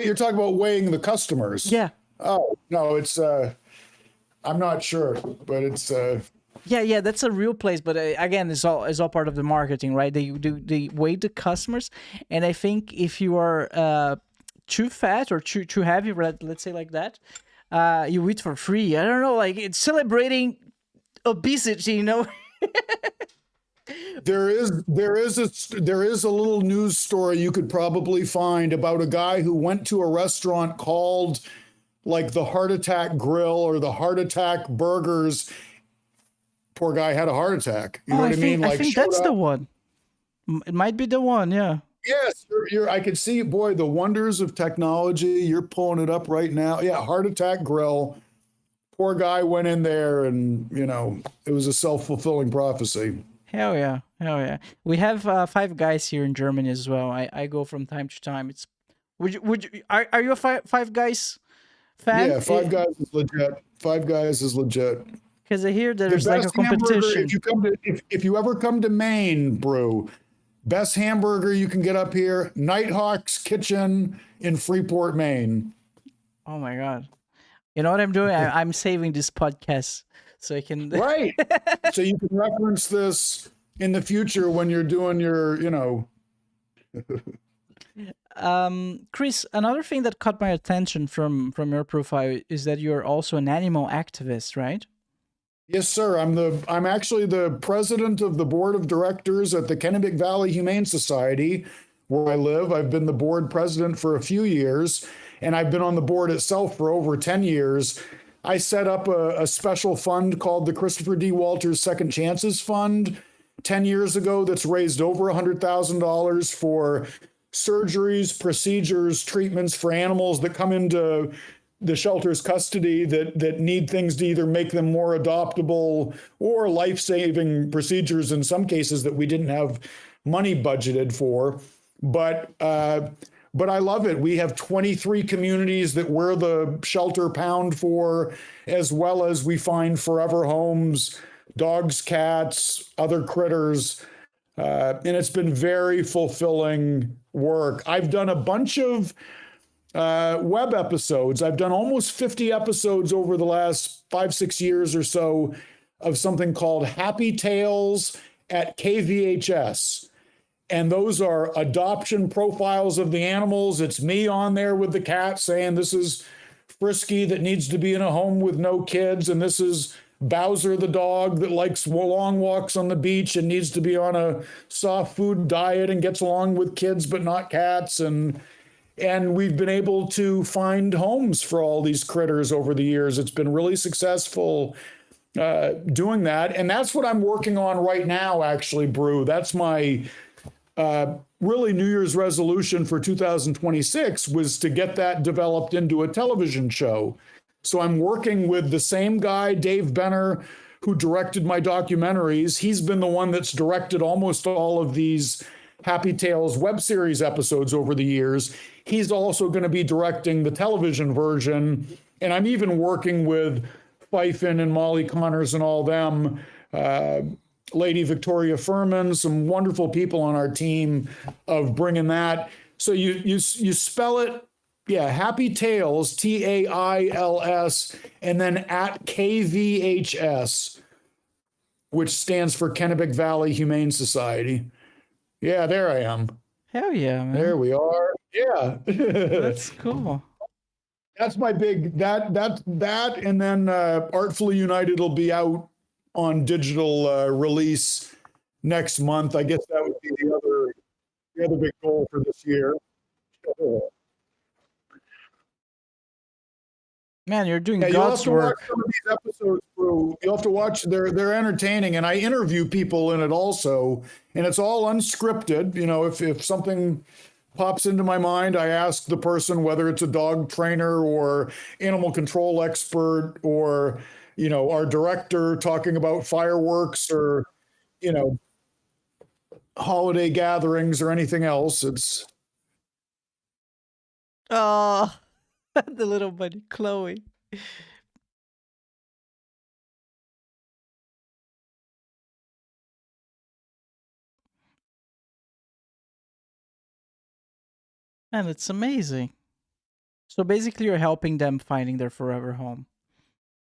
you're talking about weighing the customers. Yeah. Oh, no, it's I'm not sure, but it's Yeah, that's a real place, but again, it's all part of the marketing, right? They weigh the customers, and I think if you are too fat or too heavy, let's say like that, you eat for free. I don't know, like, it's celebrating obesity, you know. There is a little news story you could probably find about a guy who went to a restaurant called like the Heart Attack Grill or the Heart Attack Burgers. Poor guy had a heart attack. You know what I mean? Like, I think that's the one. It might be the one, yeah. Yes, I could see, boy, the wonders of technology. You're pulling it up right now. Yeah, Heart Attack Grill. Poor guy went in there, and you know, it was a self-fulfilling prophecy. Hell yeah. We have Five Guys here in Germany as well. I go from time to time. It's are you a Five Guys fan? Yeah, Five Guys is legit. Five Guys is legit. Because I hear there's like a competition. If you ever come to Maine, Brew, best hamburger you can get up here, Nighthawk's Kitchen in Freeport, Maine. Oh my god. You know what I'm doing? I'm saving this podcast so I can... Right. So you can reference this in the future when you're doing your, you know... Chris, another thing that caught my attention from your profile is that you're also an animal activist, right? Yes, sir. I'm actually the president of the board of directors at the Kennebec Valley Humane Society, where I live. I've been the board president for a few years, and I've been on the board itself for over 10 years. I set up a special fund called the Christopher D. Walters Second Chances Fund 10 years ago that's raised over $100,000 for surgeries, procedures, treatments for animals that come into the shelter's custody that need things to either make them more adoptable or life-saving procedures in some cases that we didn't have money budgeted for. But I love it. We have 23 communities that we're the shelter pound for, as well as we find forever homes, dogs, cats, other critters. And it's been very fulfilling work. I've done a bunch of web episodes. I've done almost 50 episodes over the last 5-6 years or so of something called Happy Tales at KVHS. And those are adoption profiles of the animals. It's me on there with the cat saying, this is Frisky that needs to be in a home with no kids. And this is Bowser the dog that likes long walks on the beach and needs to be on a soft food diet and gets along with kids, but not cats. And we've been able to find homes for all these critters over the years. It's been really successful doing that. And that's what I'm working on right now, actually, Brew. That's my really New Year's resolution for 2026 was to get that developed into a television show. So I'm working with the same guy, Dave Benner, who directed my documentaries. He's been the one that's directed almost all of these Happy Tales web series episodes over the years. He's also going to be directing the television version. And I'm even working with Fyfin and Molly Connors and all them, Lady Victoria Furman, some wonderful people on our team of bringing that. So you spell it, yeah, Happy Tales, TAILS, and then at KVHS, which stands for Kennebec Valley Humane Society. Yeah, there I am. Hell yeah, man. There we are. Yeah. That's cool. That's my big, that, and then Artfully United will be out on digital release next month. I guess that would be the other big goal for this year. Man, you're doing Yeah, God's work. Watch some of these episodes through. You'll have to watch. They're entertaining, and I interview people in it also, and it's all unscripted. You know, if something pops into my mind, I ask the person whether it's a dog trainer or animal control expert or, you know, our director talking about fireworks or, you know, holiday gatherings or anything else. It's Oh, the little buddy, Chloe. And it's amazing. So basically, you're helping them finding their forever home.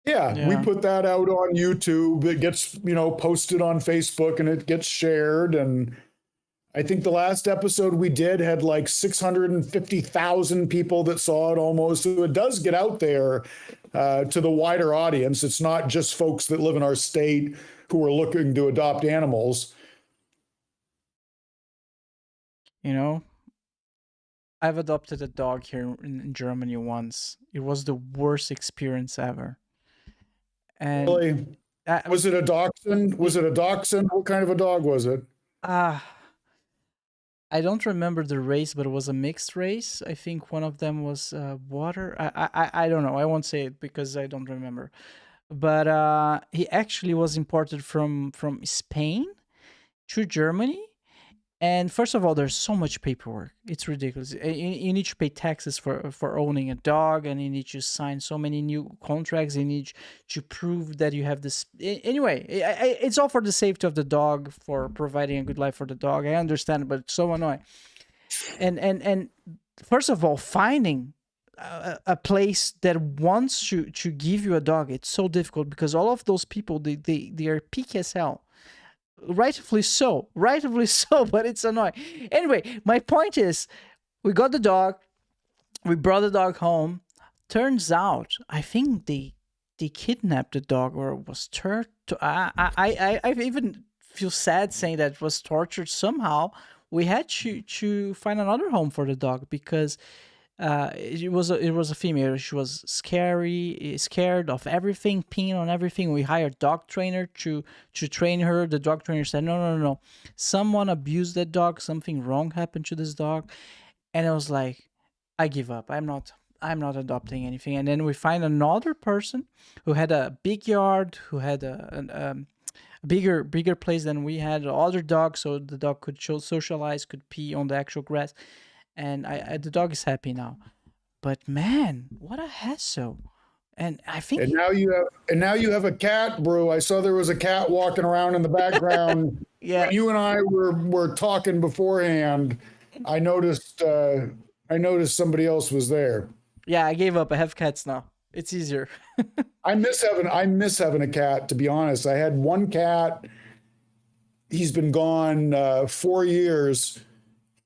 yeah, we put that out on YouTube. It gets, you know, posted on Facebook and it gets shared. And I think the last episode we did had like 650,000 people that saw it almost. So it does get out there to the wider audience. It's not just folks that live in our state who are looking to adopt animals. You know, I've adopted a dog here in Germany once. It was the worst experience ever. And Really? Was it a dachshund? Was it a dachshund? What kind of a dog was it? I don't remember the race, but it was a mixed race. I think one of them was water. I don't know. I won't say it because I don't remember. But he actually was imported from Spain to Germany. And first of all, there's so much paperwork. It's ridiculous. You need to pay taxes for owning a dog, and you need to sign so many new contracts. You need to prove that you have this. Anyway, it's all for the safety of the dog, for providing a good life for the dog. I understand, but it's so annoying. And first of all, finding a place that wants to give you a dog, it's so difficult because all of those people, they are picky as hell. Rightfully so, but it's annoying. Anyway, my point is, we got the dog, we brought the dog home. Turns out, I think they they kidnapped the dog or was I even feel sad saying that it was tortured somehow. We had to find another home for the dog because it was a female. She was scared of everything, peeing on everything. We hired a dog trainer to train her. The dog trainer said, no. Someone abused that dog. Something wrong happened to this dog. And I was like, I give up. I'm not adopting anything. And then we find another person who had a big yard, who had a bigger place than we had. Other dogs, so the dog could socialize, could pee on the actual grass. And the dog is happy now. But man, what a hassle! And I think And now you have a cat, Brew. I saw there was a cat walking around in the background. yeah, When you and I were talking beforehand, I noticed somebody else was there. yeah, I gave up. I have cats now. It's easier. I miss having a cat, to be honest. I had one cat. He's been gone 4 years.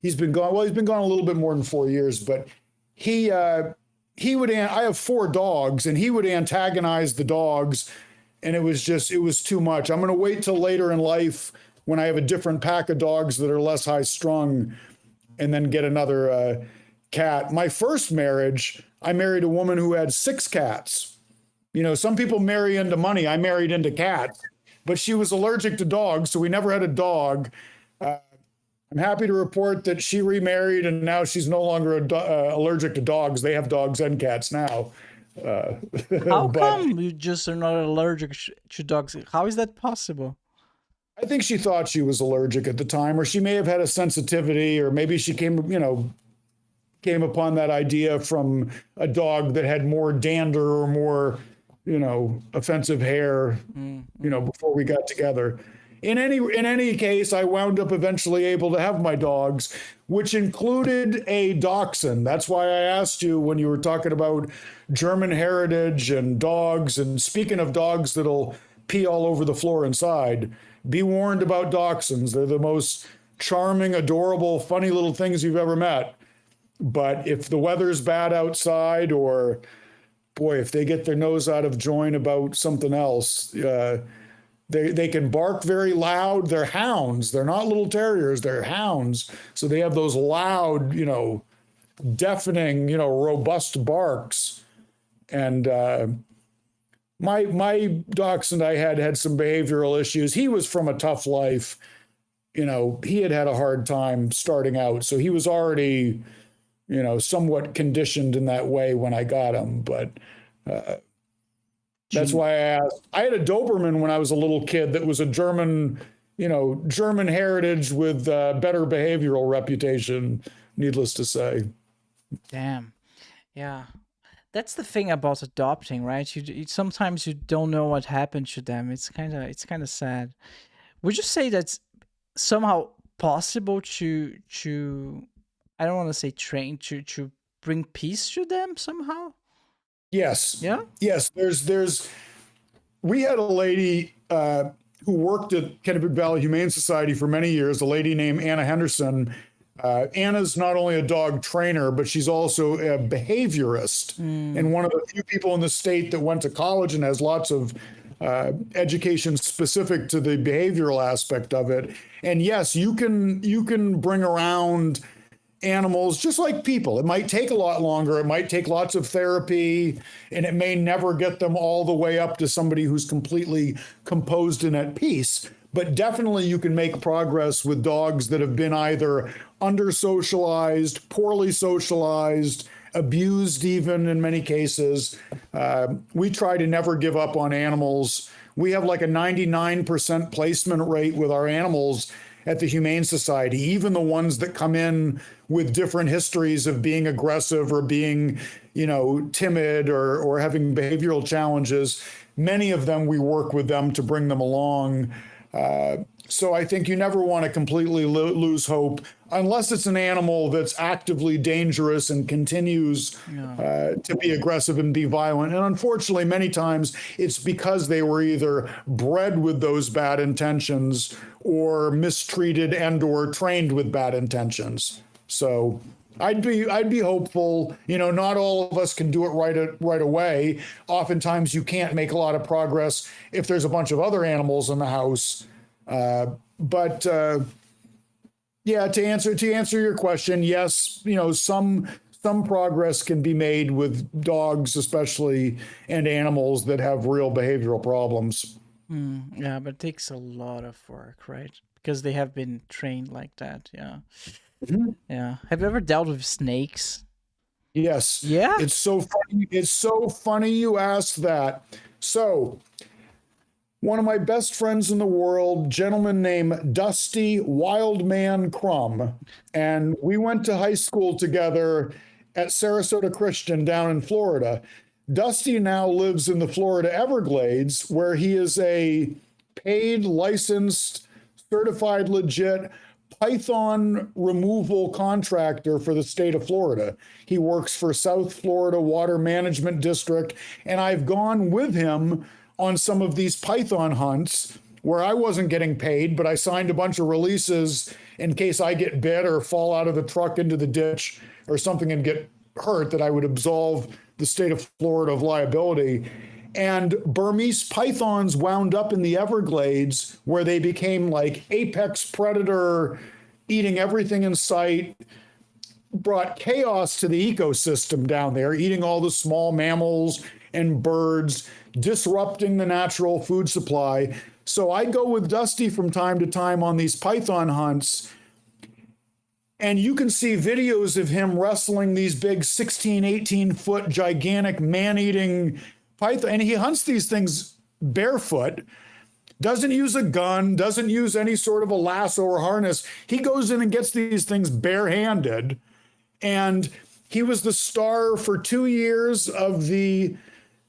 He's been gone a little bit more than 4 years, but he would, I have 4 dogs, and he would antagonize the dogs, and it was too much. I'm going to wait till later in life when I have a different pack of dogs that are less high strung, and then get another cat. My first marriage, I married a woman who had 6 cats. You know, some people marry into money. I married into cats, but she was allergic to dogs, so we never had a dog. I'm happy to report that she remarried, and now she's no longer allergic to dogs. They have dogs and cats now. How come you just are not allergic to dogs? How is that possible? I think she thought she was allergic at the time, or she may have had a sensitivity, or maybe she came upon that idea from a dog that had more dander or more, offensive hair, before we got together. In any case, I wound up eventually able to have my dogs, which included a dachshund. That's why I asked you when you were talking about German heritage and dogs. And speaking of dogs that'll pee all over the floor inside, be warned about dachshunds. They're the most charming, adorable, funny little things you've ever met. But if the weather's bad outside, or boy, if they get their nose out of joint about something else, they can bark very loud. They're hounds. They're not little terriers. They're hounds. So they have those loud, deafening, robust barks. And my dachshund I had some behavioral issues. He was from a tough life. He had a hard time starting out. So he was already, somewhat conditioned in that way when I got him. But that's why I asked. I had a Doberman when I was a little kid that was a German heritage with better behavioral reputation, needless to say. Damn. Yeah. That's the thing about adopting, right? You sometimes you don't know what happened to them. It's kind of sad. Would you say that's somehow possible to I don't want to say train to bring peace to them somehow? Yes. Yeah. Yes. We had a lady who worked at Kennebec Valley Humane Society for many years, a lady named Anna Henderson. Anna's not only a dog trainer, but she's also a behaviorist, and one of the few people in the state that went to college and has lots of education specific to the behavioral aspect of it. And yes, you can bring around animals just like people. It might take a lot longer. It might take lots of therapy, and it may never get them all the way up to somebody who's completely composed and at peace. But definitely you can make progress with dogs that have been either under-socialized, poorly socialized, abused even in many cases. We try to never give up on animals. We have like a 99% placement rate with our animals at the Humane Society, even the ones that come in with different histories of being aggressive or being, timid or having behavioral challenges. Many of them, we work with them to bring them along. So I think you never want to completely lose hope unless it's an animal that's actively dangerous and continues to be aggressive and be violent. And unfortunately, many times it's because they were either bred with those bad intentions or mistreated and or trained with bad intentions. So I'd be hopeful. Not all of us can do it right away. Oftentimes, you can't make a lot of progress if there's a bunch of other animals in the house. But yeah, to answer your question, yes, some progress can be made with dogs, especially, and animals that have real behavioral problems. Yeah, but it takes a lot of work, right? Because they have been trained like that. Yeah. Yeah. Have you ever dealt with snakes? Yes. Yeah. It's so funny. It's so funny you asked that. So, one of my best friends in the world, gentleman named Dusty Wildman Crum, and we went to high school together at Sarasota Christian down in Florida. Dusty now lives in the Florida Everglades, where he is a paid, licensed, certified, legit python removal contractor for the state of Florida. He works for South Florida Water Management District, and I've gone with him on some of these python hunts where I wasn't getting paid, but I signed a bunch of releases in case I get bit or fall out of the truck into the ditch or something and get hurt, that I would absolve the state of Florida of liability. And Burmese pythons wound up in the Everglades, where they became like apex predator, eating everything in sight, brought chaos to the ecosystem down there, eating all the small mammals and birds, disrupting the natural food supply. So I go with Dusty from time to time on these python hunts, and you can see videos of him wrestling these big 16, 18-foot gigantic man-eating python. And he hunts these things barefoot, doesn't use a gun, doesn't use any sort of a lasso or harness. He goes in and gets these things barehanded. And he was the star for 2 years of the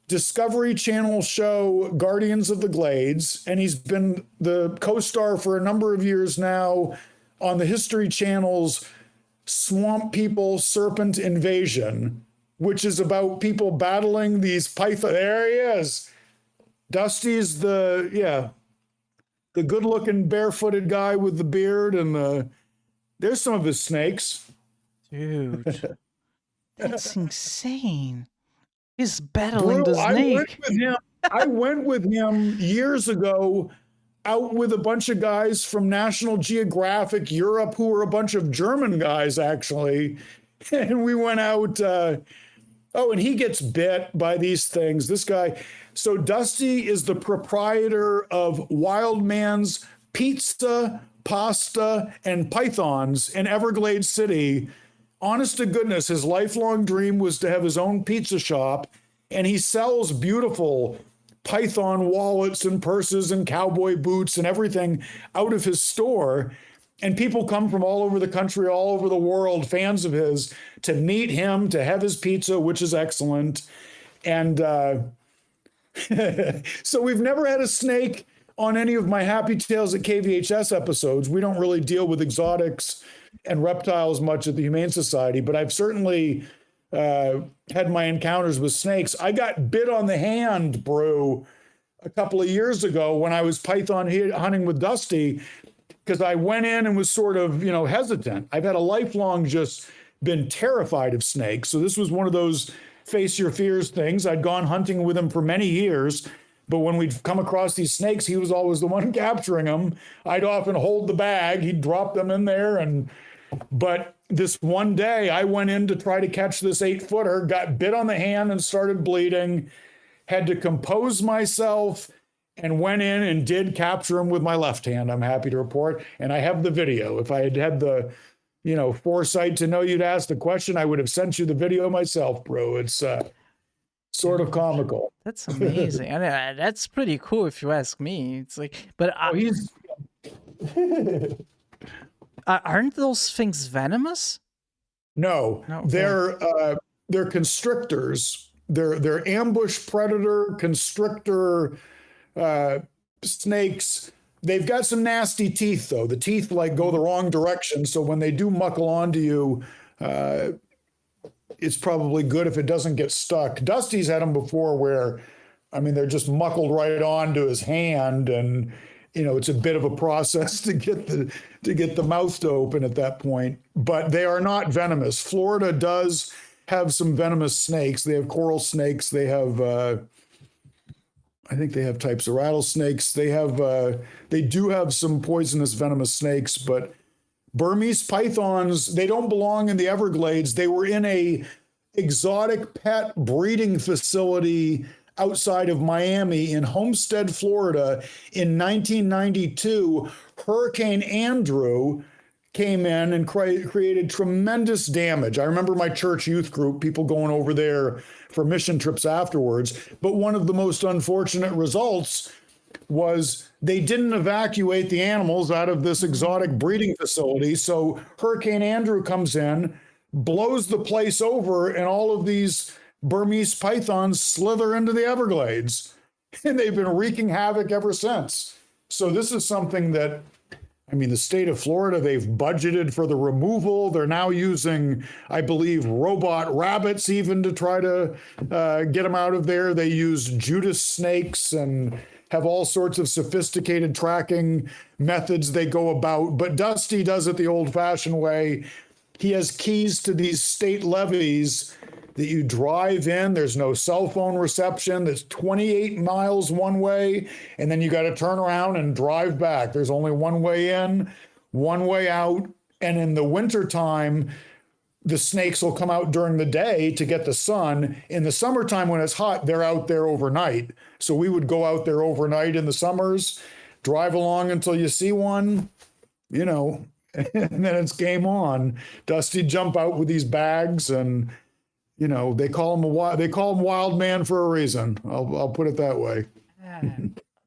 Discovery Channel show Guardians of the Glades. And he's been the co-star for a number of years now on the History Channel's Swamp People Serpent Invasion, which is about people battling these python. There he is. Dusty's the good-looking barefooted guy with the beard, and there's some of his snakes. Dude, that's insane. He's battling the snake. I went with him years ago, out with a bunch of guys from National Geographic Europe, who were a bunch of German guys, actually. And we went out. And he gets bit by these things. This guy. So Dusty is the proprietor of Wildman's Pizza, Pasta, and Pythons in Everglades City. Honest to goodness, his lifelong dream was to have his own pizza shop, and he sells beautiful python wallets and purses and cowboy boots and everything out of his store. And people come from all over the country, all over the world, fans of his, to meet him, to have his pizza, which is excellent. And so we've never had a snake on any of my Happy Tales at KVHS episodes. We don't really deal with exotics and reptiles much at the Humane Society, but I've certainly had my encounters with snakes. I got bit on the hand, Brew, a couple of years ago when I was python hunting with Dusty, because I went in and was sort of, hesitant. I've had a lifelong just been terrified of snakes. So this was one of those face your fears things. I'd gone hunting with him for many years, but when we'd come across these snakes, he was always the one capturing them. I'd often hold the bag. He'd drop them in there. But this one day I went in to try to catch this 8-footer, got bit on the hand and started bleeding, had to compose myself, and went in and did capture him with my left hand, I'm happy to report. And I have the video. If I had had the, foresight to know you'd ask the question, I would have sent you the video myself, bro. It's sort of comical. That's amazing. And that's pretty cool if you ask me. It's like, but aren't those things venomous? No, okay. They're constrictors. They're ambush predator, constrictor snakes. They've got some nasty teeth, though. The teeth go the wrong direction. So when they do muckle onto you, it's probably good if it doesn't get stuck. Dusty's had them before where, they're just muckled right onto his hand, and it's a bit of a process to get the mouth to open at that point. But they are not venomous. Florida does have some venomous snakes. They have coral snakes. They have, I think they have types of rattlesnakes. They do have some poisonous venomous snakes, but Burmese pythons, they don't belong in the Everglades. They were in a exotic pet breeding facility outside of Miami in Homestead, Florida in 1992. Hurricane Andrew came in and created tremendous damage. I remember my church youth group, people going over there for mission trips afterwards. But one of the most unfortunate results was they didn't evacuate the animals out of this exotic breeding facility. So Hurricane Andrew comes in, blows the place over, and all of these Burmese pythons slither into the Everglades. And they've been wreaking havoc ever since. So this is something that, the state of Florida, they've budgeted for the removal. They're now using, I believe, robot rabbits even to try to get them out of there. They use Judas snakes and have all sorts of sophisticated tracking methods they go about. But Dusty does it the old-fashioned way. He has keys to these state levees that you drive in. There's no cell phone reception. There's 28 miles one way, and then you got to turn around and drive back. There's only one way in, one way out. And in the wintertime, the snakes will come out during the day to get the sun. In the summertime, when it's hot, they're out there overnight. So we would go out there overnight in the summers, drive along until you see one, and then it's game on. Dusty jump out with these bags, and they call him Wild Man for a reason. I'll put it that way.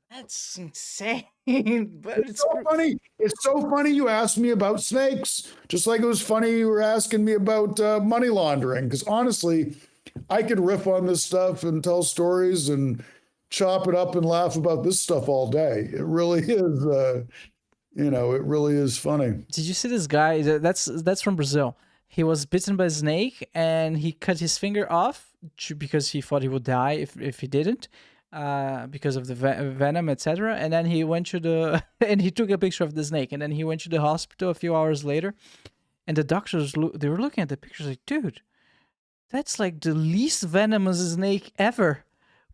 That's insane. But it's so funny. It's so funny you asked me about snakes, just like it was funny you were asking me about money laundering. Because honestly, I could riff on this stuff and tell stories and chop it up and laugh about this stuff all day. It really is. It really is funny. Did you see this guy? That's from Brazil. He was bitten by a snake and he cut his finger off because he thought he would die if he didn't. Because of the venom, etc. And then he went to and he took a picture of the snake, and then he went to the hospital a few hours later, and the doctors, they were looking at the pictures like, dude, that's like the least venomous snake ever.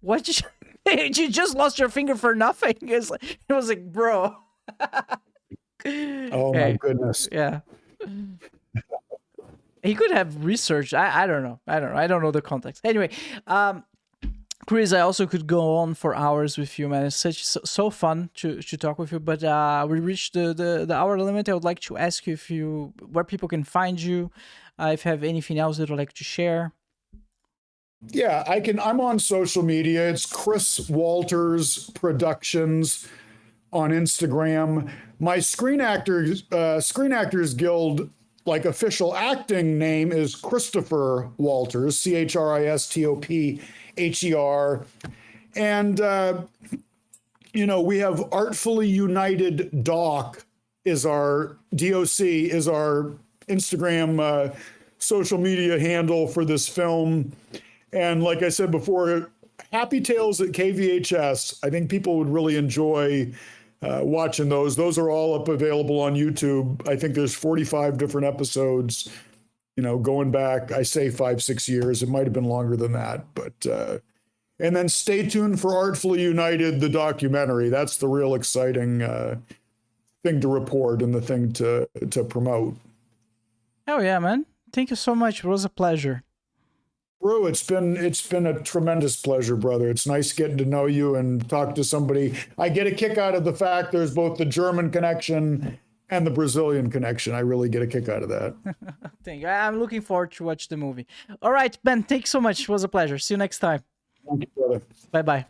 What you just lost your finger for nothing? It was like, bro. Oh my goodness. Yeah. He could have researched. I don't know. I don't know the context. Anyway, Chris, I also could go on for hours with you, man. It's so fun to talk with you, but we reached the hour limit. I would like to ask you where people can find you, if you have anything else that you'd like to share. Yeah, I can. I'm on social media. It's Chris Walters Productions on Instagram. My Screen Actors Guild, like, official acting name is Christopher Walters, ChristopHer. And, we have Artfully United Doc is our DOC, is our Instagram social media handle for this film. And like I said before, Happy Tales at KVHS. I think people would really enjoy watching those. Those are all available on YouTube. I think there's 45 different episodes, going back, I say 5-6 years. It might have been longer than that, but and then stay tuned for Artfully United, the documentary. That's the real exciting thing to report and the thing to promote. Oh yeah, man. Thank you so much. It was a pleasure. Brew, it's been a tremendous pleasure, brother. It's nice getting to know you and talk to somebody. I get a kick out of the fact there's both the German connection and the Brazilian connection. I really get a kick out of that. Thank you. I'm looking forward to watch the movie. All right, Ben, thanks so much. It was a pleasure. See you next time. Thank you, brother. Bye-bye.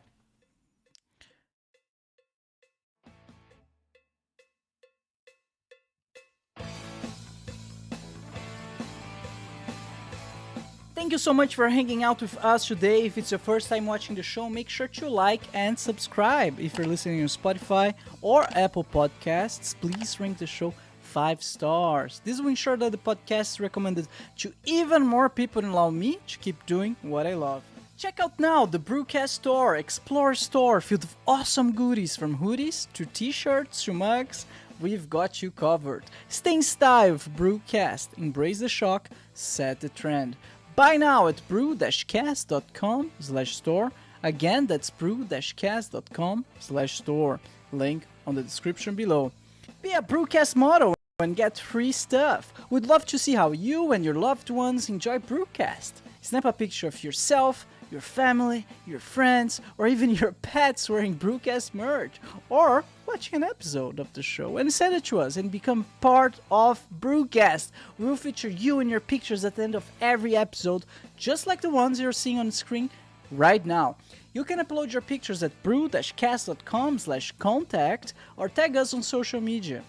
Thank you so much for hanging out with us today. If it's your first time watching the show, make sure to like and subscribe. If you're listening on Spotify or Apple Podcasts, please rank the show 5 stars. This will ensure that the podcast is recommended to even more people and allow me to keep doing what I love. Check out now the BRUCAST store, Explore store, filled with awesome goodies from hoodies to t-shirts to mugs. We've got you covered. Stay in style with BRUCAST. Embrace the shock, set the trend. Buy now at brew-cast.com/store. Again, that's brew-cast.com/store. Link on the description below. Be a BRUCAST model and get free stuff. We'd love to see how you and your loved ones enjoy BRUCAST. Snap a picture of yourself, your family, your friends, or even your pets wearing BRUCAST merch, or watching an episode of the show, and send it to us and become part of BRUCAST. We will feature you and your pictures at the end of every episode, just like the ones you're seeing on the screen right now. You can upload your pictures at brew-cast.com/contact or tag us on social media.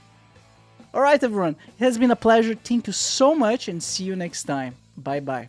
Alright everyone, it has been a pleasure. Thank you so much and see you next time. Bye bye.